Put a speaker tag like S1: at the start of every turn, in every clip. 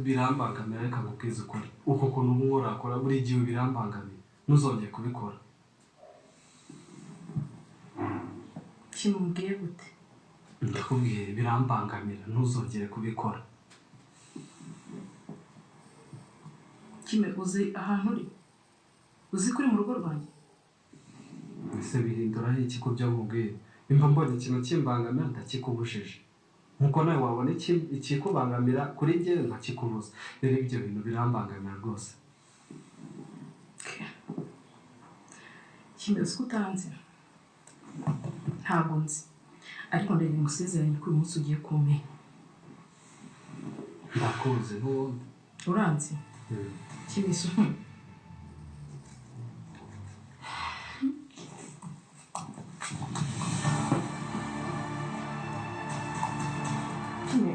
S1: birambangamira reka nkubwize ukuri uko kuntu umwe akora buri gihe birambangamira ntuzongeye kubikora.
S2: Kimubwiye gute?
S1: Ndakubwiye birambangamira ntuzongere kubikora.
S2: Kime uzi ahantu uri? Uzi kuri mu rugo rwanjye?
S1: Ese bihindura iki ko byo nkubwiye? Imva mbonye ikintu kimbangamira ndakikubujije. Nkuko nawe wabona ikikubangamira kuri njye nkakikubuza. Rero ibyo bintu birambangamira rwose.
S2: Kime uzi ko utanzi? Ntabwo nzi. Ariko ndende musezeranye ko uyu munsi ugiye kumenya.
S1: Ndakuzi n'ubundi.
S2: Uranzi? Kime isu.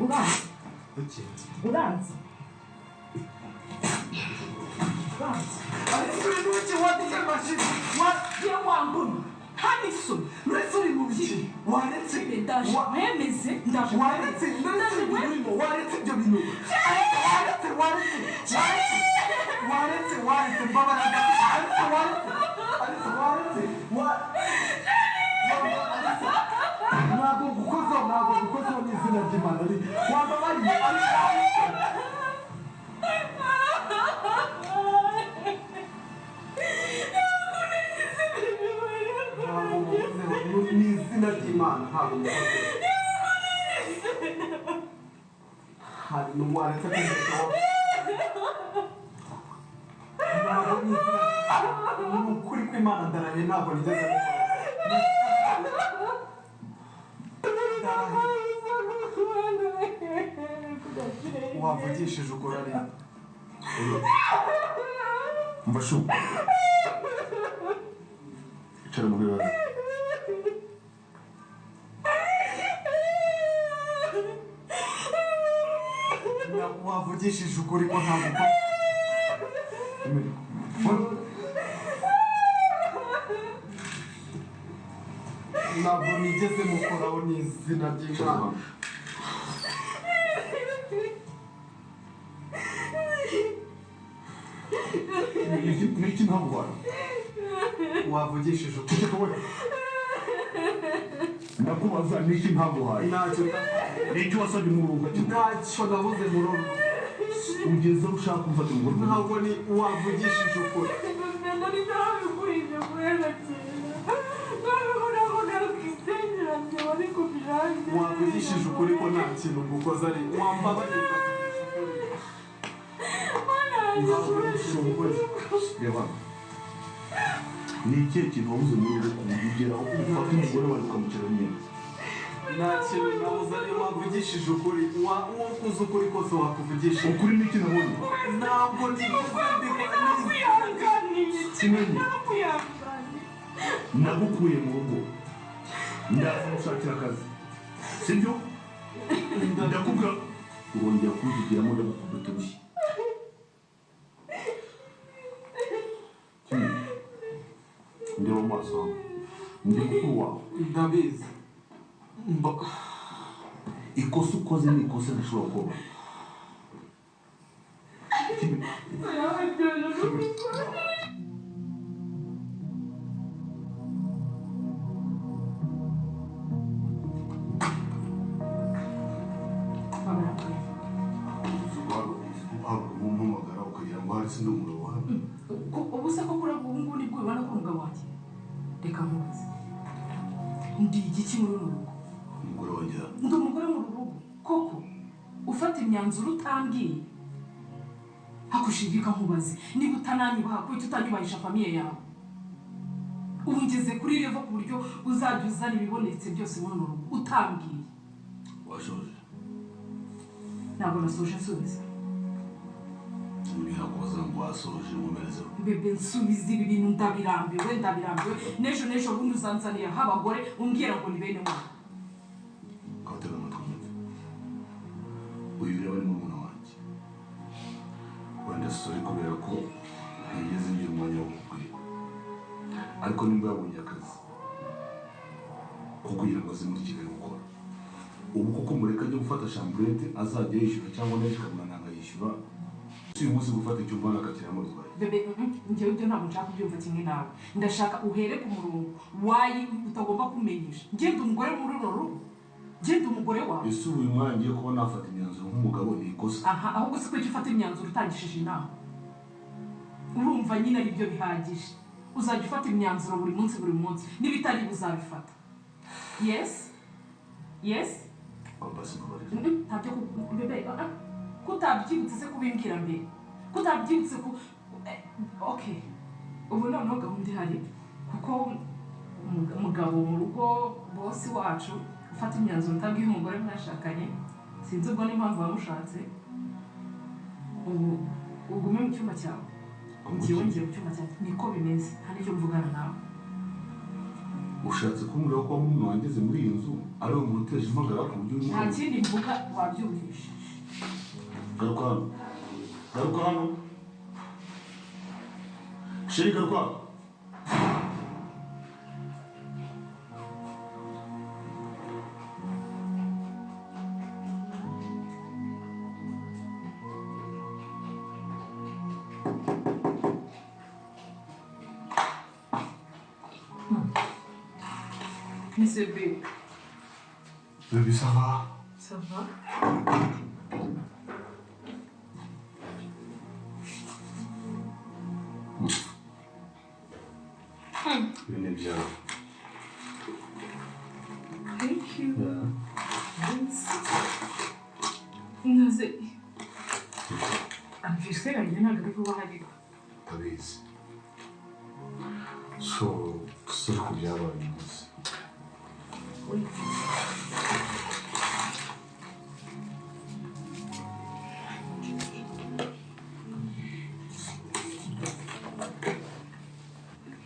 S2: Uranzi?
S1: Iki?
S2: Uranzi? Uranzi?
S1: Ariko n'uki wadije mashini.
S2: Wagiye wambona. Haniso,
S1: Resuri mu biki? Waretse
S2: ndaje. Wemeze ndaje.
S1: Waretse ndaje ibyo waretse ibyo bintu. Waretse mbabara. Waretse. Ntabwo gukoza n'izina ry'Imana ari wambabariye ari n'izina ry'Imana ntabwo mukoze hari n'uwaretse kugeraho ntabwo ni ukuri kw'Imana ndaraye ntabwo nigeze wavugishije ukuri ari
S3: mbashu icara mu bibero
S1: wavugishije ukuri ko ntabwo ntabwo nigeze mukoraho n'izina ry'Imana.
S3: Niki ntabwo wari
S1: wavugishije ukuri
S3: ko ndakubaza niki ntabwo wari nicyo wasabye mu rugo
S1: ntacyo nabuze mu rugo
S3: ugeze ushaka kumfata mu rugo
S1: ntabwo ni wavugishije ukuri wavugishije ukuri ko nta kintu ngukoze ari wambabarira
S3: reba ni ikihe kintu wabuze muri rugo kugeraho ufata umugore wawe ukamucara nyine
S1: nta kintu nabuze ari wavugishije ukuri uwakuze ukuri kose wakuvugisha
S3: ukuri n'iki nabonye
S1: ntabwo
S3: Kimenyi nagukuye mu rugo ndaza gushakira akazi sibyo ndakubwira urongera kuvugiramo ndagukubita urushyi ndeba mu maso hawe ndi mukuru wawe
S1: ndabizi
S3: ikosa ukoze ni ikosa ntashobora kuba umumpamagara ukagira ngo hari sindi umugabo wawe
S2: ubu se ko kuri ubu ngubu nibwo ubona ko umugabo wanjye reka nkubaze ndi igiki muri uru rugo
S3: umugore wanjye
S2: ndi umugore mu rugo koko ufata imyanzuro utambwiye hakushingika nkubaze niba utananyubaha kuko utanyubahisha famiye yawe ubu ngeze kuri revo ku buryo uzajya uzana ibibonetse byose muri uru rugo utambwiye
S3: washoje
S2: ntabwo nasoje nsubiza
S3: birakoza ngo wasoje umumereze
S2: bebe nsubiza ibi bintu ndabirambiwe n'ejo bundi uzanzanira abagore umbwira ngo ni bene mwana
S3: katega amatwi uyu rero ni umuntu wanjye wenda sori kubera ko ntiyigeze ngira umwanya wo kukwiba ariko nimba yabonye akazi ko kugira ngo aze muri Kigali gukora ubu kuko mureka ajya gufata chambrete azajya yishyura cyangwa n'ejo ukamwana yishyura si uyu munsi gufata icyumba n'akakira muri twaye
S2: bebe njyewe ibyo ntabwo nshaka kubyumva kimwe nawe ndashaka uhere ku murongo wayi utagomba kumenyesha ngenda umugore muri uru rugo ngenda umugore wawe
S3: ese uyu mwanya ngiye kuba nafata imyanzuro nk'umugabo ni ikosa
S2: aha ahubwo si ko icyo ufata imyanzuro utangishije inama urumva nyine ari byo bihagije uzajya ufata imyanzuro buri munsi n'ibitari uzabifata yes ntabyo bebe kutabyibutse se kubimbwira mbere kutabyibutse okay ubu noneho gahunda ihari kuko umugabo mu rugo bosi wacu ufata imyanzuro utabwiye umugore mwashakanye sinzi ubwo n'impamvu wamushatse ubu ugume mu cyumba cyawe ngiye mu cyumba cyawe niko bimeze nta n'icyo mvugana nawe
S3: ushatse kumbwira ko umuntu wangeze muri iyi nzu ari umuntu uteje impagarara ku buryo
S2: nta kindi mvuga wabyumvishe
S3: garuka hano sheri garuka
S2: Monsieur B.
S3: Bébé, ça va?
S2: Ça va?
S3: Il est bien.
S2: Thank you.
S3: Yeah.
S2: Naze. Anniversaire yanjye ntabwo ari kuba hari.
S3: Tabizi. So, siri ku byabaye umunsi.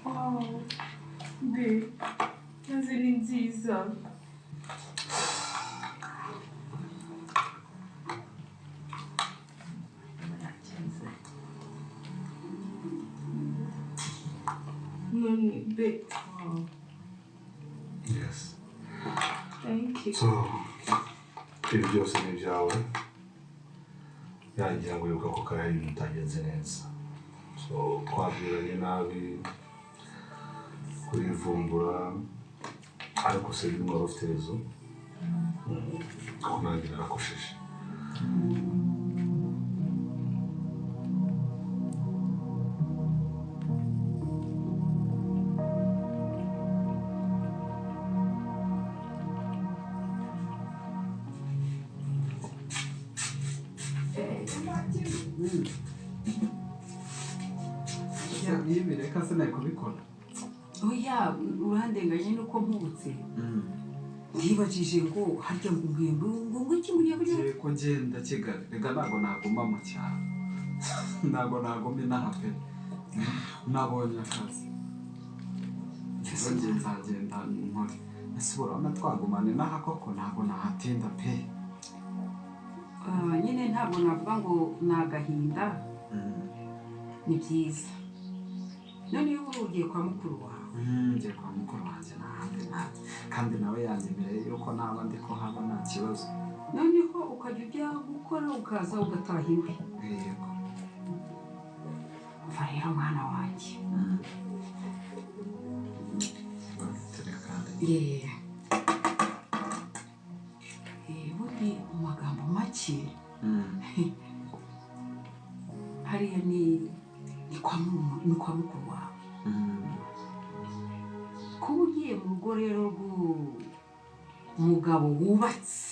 S2: Wow. Be. Naze ni nziza. None, be. Wow.
S3: Yes.
S2: Thank you.
S3: So, ibi byose ni ibyawe. Yagira ngo yuko ako kari ibintu utagenze neza. So, twabwiranye nabi kurivumbura ariko se bimwe wari ufite rezo kuko nanjye narakosheje.
S1: Ibi reka se nawe kubikora
S4: oya urandenganye nuko mpubutse ntibajije ngo harya ngo ubwembe ngo iki mugiye kujya
S1: ngiye kugenda Kigali reka ntabwo naguma mu cyaro ntabwo naguma inaha pe nabonye akazi ngiye nzagenda nkore ese urabona twagumana inaha koko ntabwo nahatinda pe
S4: nyine ntabwo navuga ngo ni agahinda ni byiza none iyo ugiye kwa mukuru wawe
S1: ngiye kwa mukuru wanjye kandi nawe yanyemereye yuko naba ndi ko haba nta kibazo
S4: noneho ukajya ujya gukora ukaza ugataha iwe
S1: yego
S4: uva rero mwana wanjye buri mu magambo make hariya ni kwa mukuru wawe kuba ugiye mu rugo rero rw'umugabo wubatse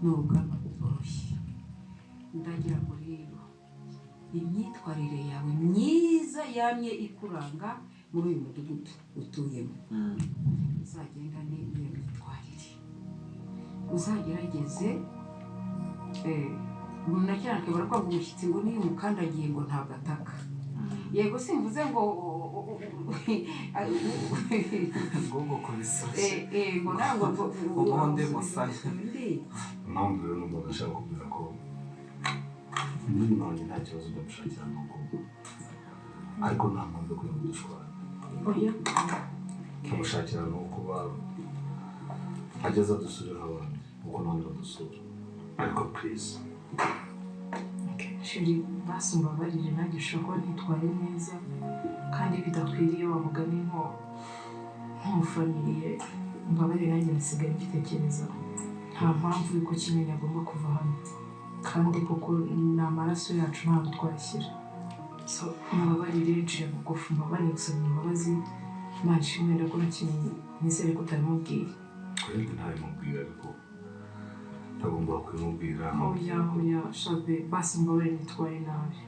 S4: ni urugamba rutoroshye ndagira ngo rero imyitwarire yawe myiza yamye ikuranga muri uyu mudugudu utuyemo izagendane n'iyo myitwarire uzagerageze umuntu acyana akabara ko umushyitsi ngo niyo umukandagiye ngo ntabwo ataka yego simvuze ngo
S1: ngo kubisashe
S4: ngo ntabwo
S1: ubundi musane
S3: impamvu rero numva ndashaka kubwira ko n'umuntu wanjye nta kibazo ndamushakira n'ubwo ariko nta mpamvu yo kuyamudushwara ndamushakira no kuba ageze adusure nk'abandi kuko ntabwo badusura ariko please
S2: sheri basumba barire nanjye ushobora kuba ntitware neza kandi bidakwiriye wa mugani nk'umufamiliye mbabarire nanjye nasigaye mbitekereza nta mpamvu yuko Kimenyi agomba kuva hano kandi kuko ni amaraso yacu ntabwo twashyira so mbabarire nciye bugufi mbabarire gusaba imbabazi Imana ishimwe ndakora Kimenyi nizere ko utabimubwiye
S3: kuri ntabimubwira ariko ntagomba kubimubwira
S2: oya shabe basi mbabarire nitwaye nabi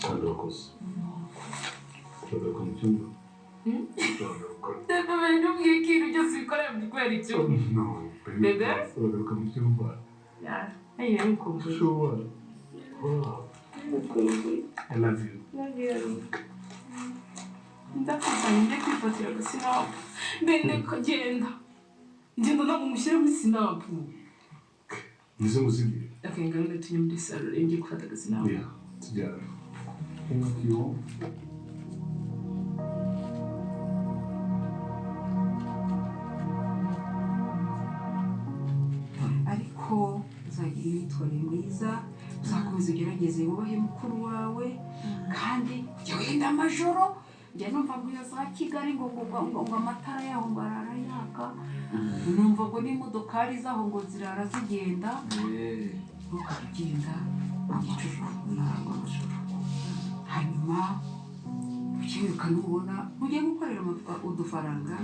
S3: kandi urakoze uragaruka mu cyumba
S2: ntubwiye ikintu cyose wikorera mu gikwera icyo bebe
S3: uragaruka mu cyumba
S2: ayiye mukumbuye
S3: sure I love you
S2: ndakuzanye njye kwifatira agasinapu mbene kagenda ngenda ntabwo mushyira muri sinapu
S3: nizo muzibwira
S2: ngana tujye muri salo rero ngiye gufata agasinapu
S3: tujyana thank you
S4: ariko uzagira imyitwarire myiza uzakomeza ugerageze wubahe mukuru wawe kandi jya wenda amajoro njya numva ngo iyo za Kigali ngo amatara yaho ngo arara yaka numva ngo n'imodokari zaho ngo zirara zigenda ukagenda igicucu ntabwo amajoro hanyuma ukiruka n'ubona ugiye gukorera udufaranga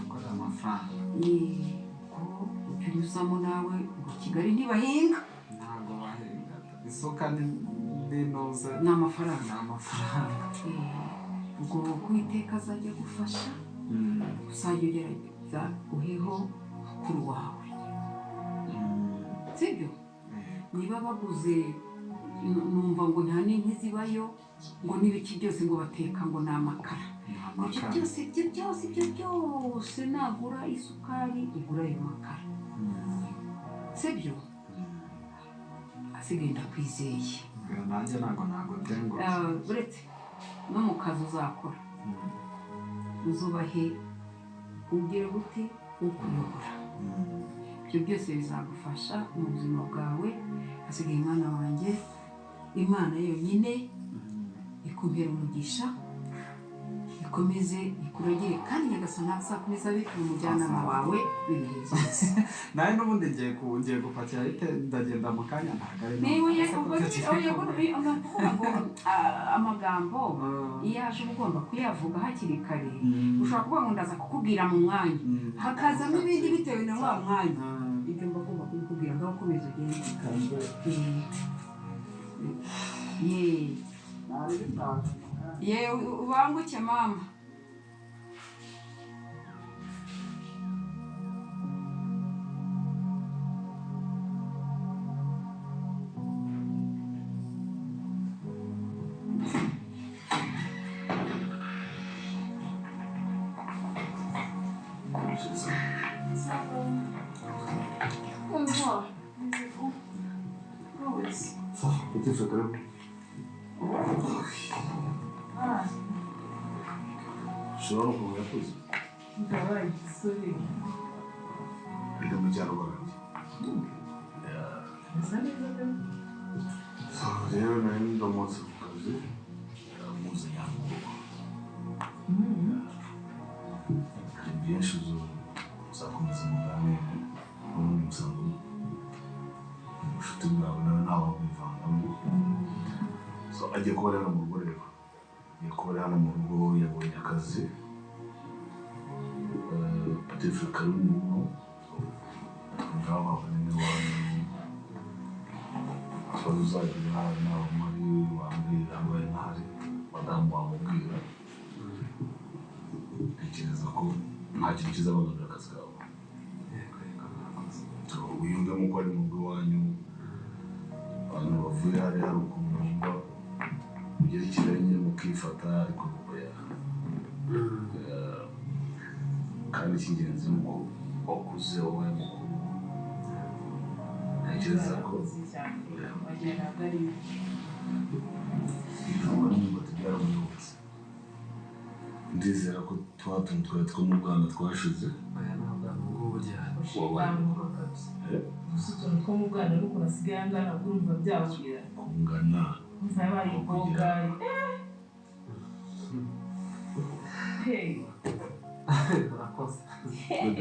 S4: unyuzamo nawe ngo Kigali ntibahinga
S1: ntabwo bahinga isuka n'inoze
S4: ni amafaranga ubwo Uwiteka azajya gufasha uzajya ugerageza uheho mukuru wawe sibyo niba baguze numva ngo nta n'inkwi zibayo ngo n'ibiki byose ngo bateka ngo ni amakara ibyo byose nagura isukari igura ayo makara sibyo asigaye ndakwizeye
S1: nanjye ntabwo byengo
S4: uretse no mu kazi uzakora uzubahe ubwire gute ukuyobora ibyo byose bizagufasha mu buzima bwawe hasigaye umwana wanjye Imana yonyine ikumpera umugisha ikomeze ikurogere kandi nyagasani azakomeza abika umujyanama wawe w'ibihe byose
S1: nawe n'ubundi ngiye gupakira ndagenda mu kanya ntabwo ari
S4: amagambo iyo aje uba ugomba kuyavuga hakiri kare ushobora kuvuga ngo ndaza kukubwira mu mwanya hakazamo ibindi bitewe na wa mwanya ibyo mba agomba kubikubwira ngaho ukomeza ugende ye ubanguke mama
S3: Petit frère. ushobora no kuba yakuze
S2: ndabaye igisore
S3: ndi mu cyaro banjye
S2: asa neza pe
S3: rero nari ndamutse ku kazi muzanye hano hari byinshi uzakomeza muganire n'ubundi musanzwe ubucuti bwawe nawe ntawe wabivangamo so agiye kuba rero mu rugo rero agiye kuba hano mu rugo yabonye akazi Petit frère kari mu rugo ngaho babone n'iwanyu ikibazo uzagira nawe muri wambwira abaye ntari madamu wamubwira ntekereza ko nta kintu kizabangamira akazi kawe wiyumvemo ko ari mu rugo iwanyu abantu bavuye hariya hari ukuntu wumva ugera ikirenge mukifata ariko kandi icy'ingenzi ni uko wakuze wabaye mukuru ntekereza ko ijambo n'imbuto byaramuyobotse ndizera ko twa tuntu twari two mu Rwanda twashize
S2: utuntu two mu Rwanda nuko nasigaye angana urumva byabwira
S3: kungana
S2: ntabaye bogari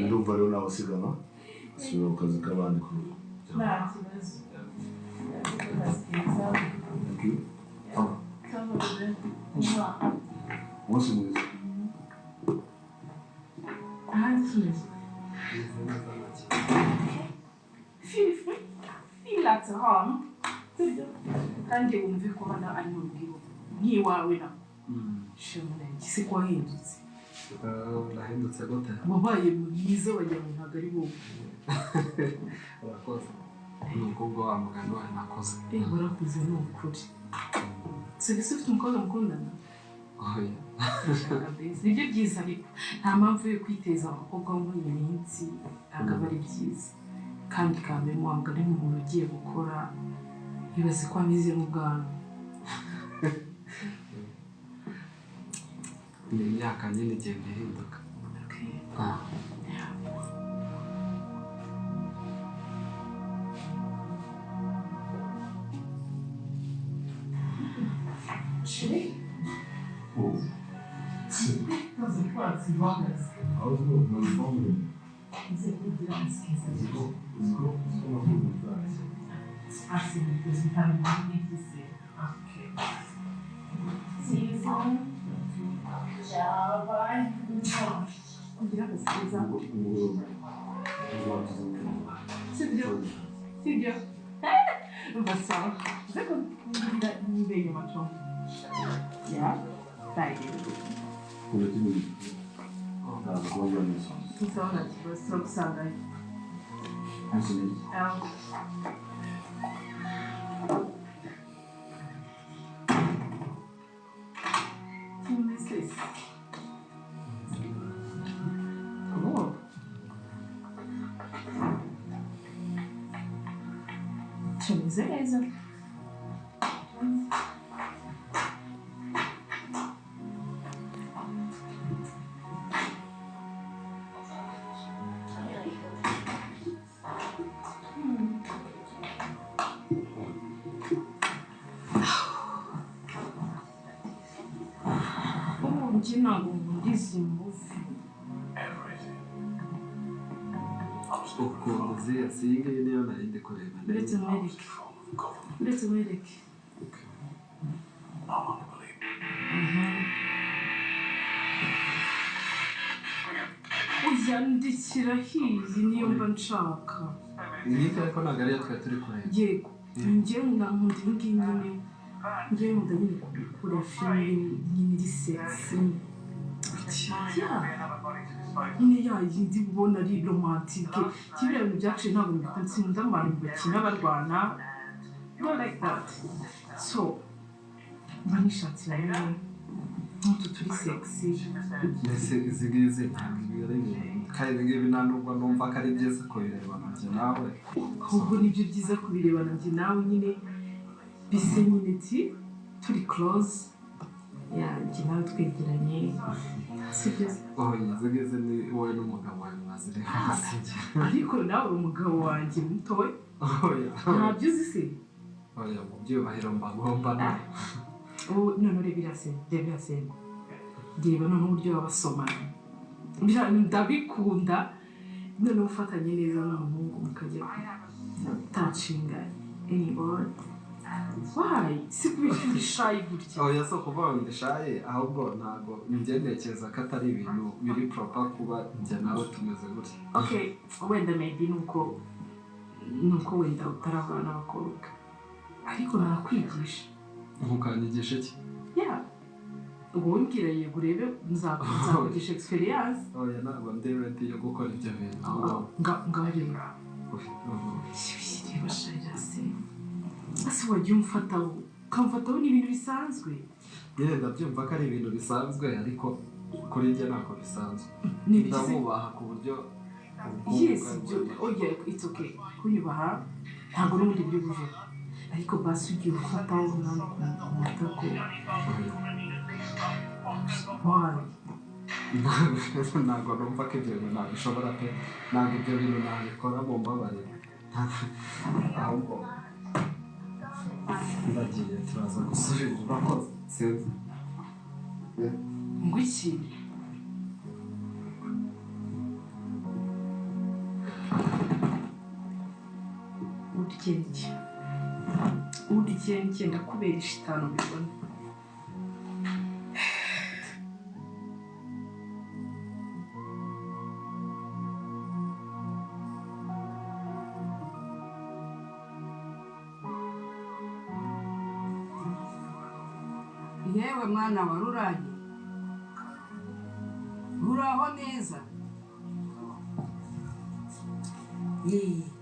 S3: ndumva rero nawe usigana usubira ku kazi k'abandi
S2: nta kibazo
S3: umunsi mwiza
S2: feel at home kandi wumve ko hano ari mu rugo nk'iwawe na shemune gise ko wahindutse
S1: urahindutse gute
S2: wabaye mwiza wagira ngo ntabwo ari wowe
S1: urakoze ni ubwo wa mugani wawe nakoze
S2: warakuze ni ukuri serivisi ufite umukobwa mukundana
S1: oya
S2: nibyo byiza ariko nta mpamvu yo kwiteza abakobwa bo muri iyi minsi ntabwo aba ari byiza kandi kamemo wabwo ari umuntu ugiye gukora ibaze ko ameze nk'ubwanwa
S1: ni imyaka nyine igenda ihinduka
S2: Sibyo? Basal. Zeko nibeye macho. Ya? Thank you. Então, você não sabe aí. Como é isso? Oh. Beleza. Ntabwo murizi muvi
S1: ukuntu ziriya singe niyo nari ndi kureba
S2: uretse mwereke uyandikira hiyi niyo mba nshaka
S1: iyi ariko ntabwo ariyo twari turi kureba
S2: yego njyewe nkunda iyi ngiyi nyine njyewe nkunda nyine kureba filime nyine iri sexy nyine yayindi ubona ari romantike kibiriya bintu byaciye ntabwo bikunze nkunda abantu bakina barwana not like that so mba nishatira rero nk'utu turi sexy
S1: mbese izi ngizi ntabwo ibiri kandi ibi ngibi nta nubwo numva ko ari byiza kubirebana njye nawe
S2: ahubwo nibyo byiza kubirebana njye nawe nyine bise nyine turi close njye nawe twegeranye sibyo
S1: izi ngizi ni wowe n'umugabo wawe mwazireba hasi
S2: ariko nawe uri umugabo wanjye mutoya ntabyo uzi se
S1: oya mu byubahiro mbagomba nawe
S2: none reba irasenya reba noneho uburyo babasomana ndabikunda noneho ufatanye neza n'umuhungu mukajya tacinga anybody why si kubisha ndishaye gutya
S1: oya so kuvuga ngo ndishaye ahubwo ntabwo njye ntekereza ko atari ibintu biri proper kuba njye nawe tumeze gutya
S2: okay wenda maybe nuko wenda utarabana n'abakobwa ariko nakwigisha
S1: ntukanyigisha iki
S2: ubumbwira yego urebe nzakugisha experience
S1: oya ntabwo ndi ready yo gukora ibyo bintu
S2: ngabareba reba sharira se ase wagiye umfataho ukamfataho n'ibintu bisanzwe
S1: yewe ndabyumva ko ari ibintu bisanzwe ariko kuri njye ntabwo bisanzwe ndabubaha ku buryo
S2: yes oya it's okay kunyubaha ntabwo n'ubundi biri buje ariko basi ugiye ufataho umwana ku matako
S1: ntabwo numva ko ibyo bintu ntabishobora pe ntabwo ibyo bintu nabikora mu mbabarire ahubwo ndagiye turaza gusubira urakoze sinzi
S2: ngo iki uryenke ndakubera ishitano bibona
S4: yewe mwana wa ruranye uraho neza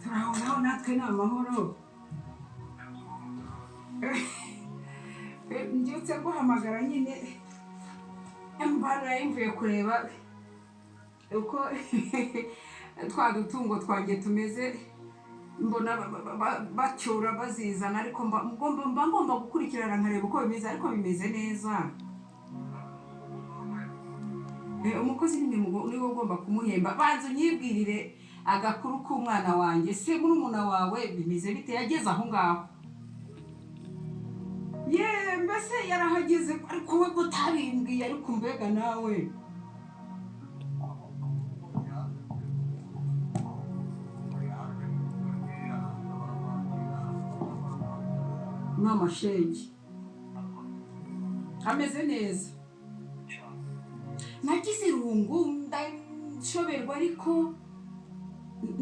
S4: turaho naho natwe ni amahoro mbyutse guhamagara nyine mbana yimvuye kureba uko twa dutungo twanjye tumeze mbona bacyura bazizana ariko ngomba gukurikirana nkareba uko bimeze ariko bimeze neza umukozi niwe ugomba kumuhemba banza unyibwirire agakuru k'umwana wanjye se murumuna wawe bimeze bite yageze aho ngaho mbese yarahageze ariko we utabimbwiye ariko mbega nawe n'amashenge ameze neza nagize irungu ndashoberwa ariko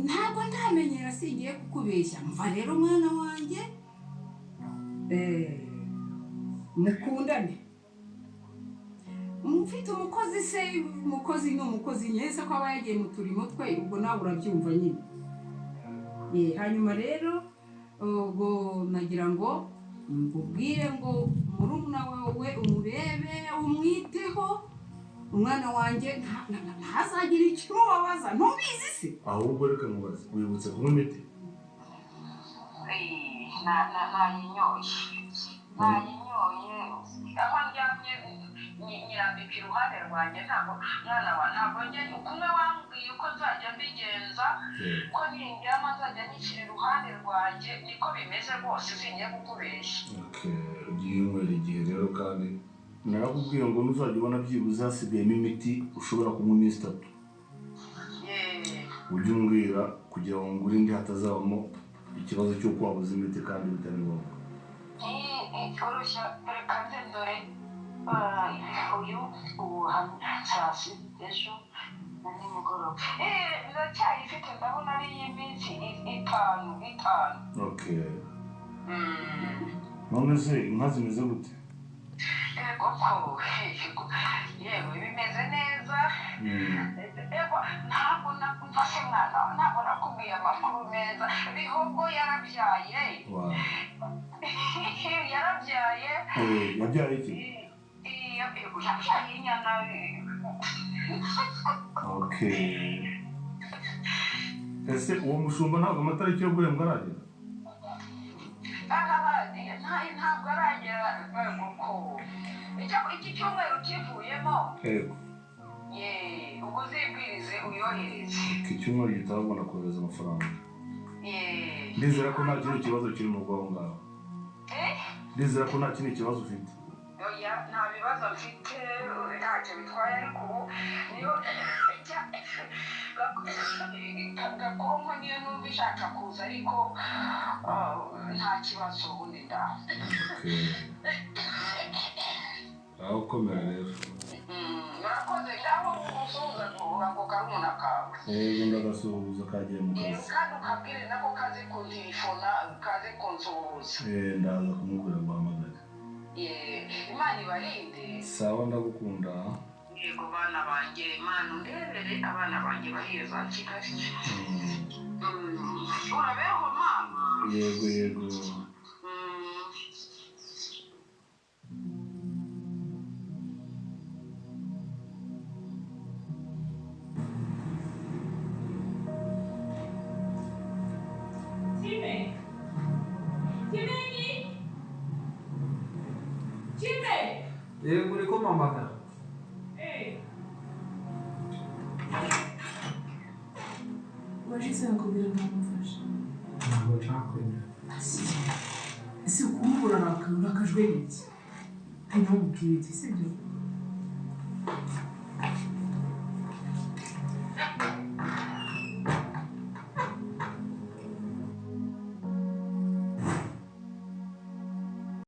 S4: ntabwo ndamenyera singiye kukubeshya mva rero mwana wanjye mukundane mufite umukozi se umukozi ni umukozi nyese ko aba yagiye mu turimo twe ubwo nawe urabyumva nyine hanyuma rero ubwo nagira ngo ubwire ngo murumuna wawe umurebe umwiteho umwana wanjye ntazagire icyo umubabaza ntubizi se
S3: ahubwo reka mubaze wibutse kunywa imiti
S5: nayinyoye aho ndyamye nyirambika iruhande rwanjye ntabwo mwana wa ntabwo njye kumwe wambwiye uko nzajya mbigenza ko nindyama nzajya nishyira iruhande rwanjye niko bimeze rwose singiye kukubeshya
S3: ugiye unywera igihe rero kandi narakubwiye ngo ntuzajya ubona byibuze hasigayemo imiti ushobora kunywa iminsi 3 ujye umbwira kugira ngo ngure indi hatazabamo ikibazo cy'uko wabuze imiti kandi bitari ngombwa
S5: urushya reka nze dore uyu hasi ejo na nimugoroba biracyayifite ndabona ari iy'iminsi 5
S3: none se inka zimeze gute
S5: koko yewe bimeze neza ntabwo mfashe mwana ntabwo nakubwiye amakuru meza bihogo yarabyaye
S3: yabyaye iki
S5: yabyaye inyana
S3: ese uwo mushumba ntabwo amatariki yo guhembwa aragera
S5: ntabwo aragera kuko iki cyumweru kivuyemo ubwo uzibwirize uyohereze
S3: iki cyumweru gitabona kohereza amafaranga ndizera ko nta kindi kibazo kiri mu bwonko ngaho ndizera ko nta kindi kibazo ufite
S5: nta bibazo mfite ntacyo bitwaye ariko ubu niyo gakonko niyo numva ishaka kuza ariko nta kibazo ubundi ndaho
S3: aho ukomera rero
S5: murakoze cyangwa usuhuza ako karumuna kawe
S3: ndagasuhuza kagiye mu kazi
S5: kandi ukabwire nako kazi kuntelefona kazi kunsuhuza
S3: ndaza kumubwira ngo ahamagare
S5: Imana ibarinde
S3: sawa ndagukunda.
S5: Yego bana banjye Imana undebere abana banjye bariye za Kigali. Urabeho mama.
S3: Yego.
S1: Yego uri kumpamagara.
S2: Waje nakubwira ntamufasha.
S1: Ntabwo nshaka kwemera.
S2: Ese kumubura nakajwe n'iki? Hanyuma mubwire iki sibyo?